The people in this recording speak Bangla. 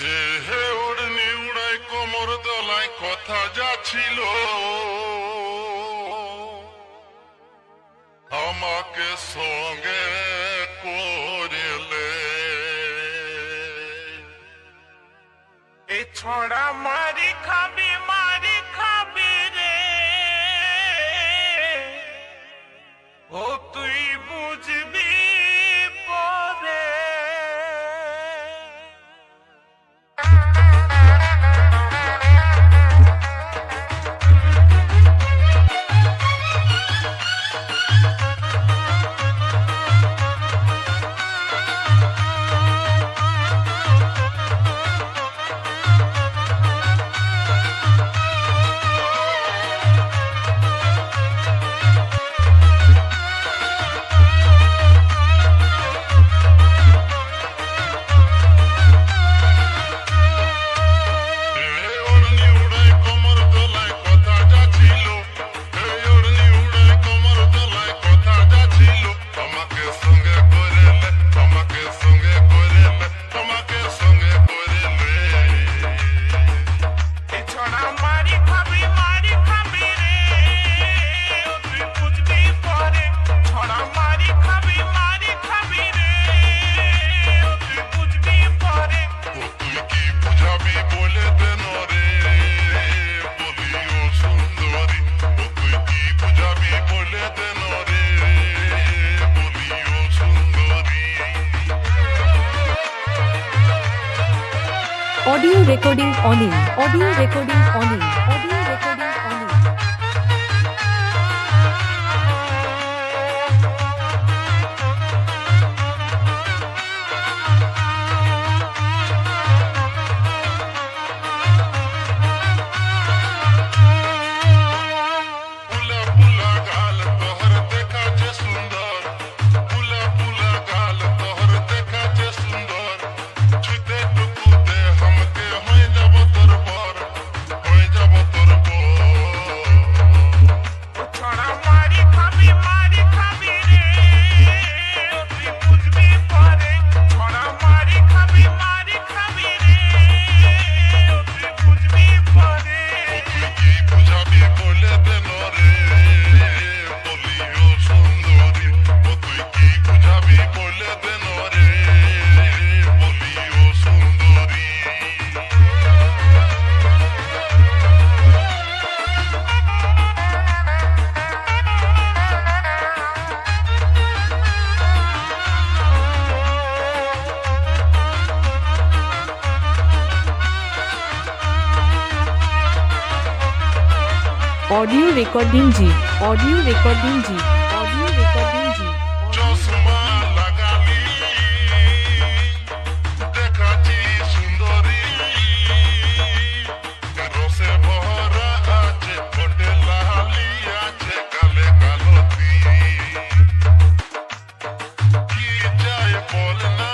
এ হে ওড়নি উড়াই কোমর দোলায় কথা যা ছিল আমাকে সঙ্গে করেলে এ ছড়া মারি খাবি রে ও তুই বুঝবি পরে Audio recording on in. Audio recording on in. Audio recording on in. पुला पुला गाल तोहर देखा जे सुंदर पुला पुला गाल तोहर देखा जे सुंदर छुते टुकुते हमके होई যাব তোর পর ও ছড়া মারি খাবি রে ও তুই বুঝবি পরে ছড়া মারি খাবি রে ও তুই বুঝবি পরে তুই কি বুঝাবি বলে দেন রে বলিও সুন্দরী ও তুই কি বুঝাবি বলে দেন রে বলিও সুন্দরী Audio recording G. Audio recording G. Audio recording G. চশমা লাগালি দেখাচ্ছি সুন্দরী রসে ভরা আছে ঠোঁটে লালি আছে গালে কালতি কি যায় বল না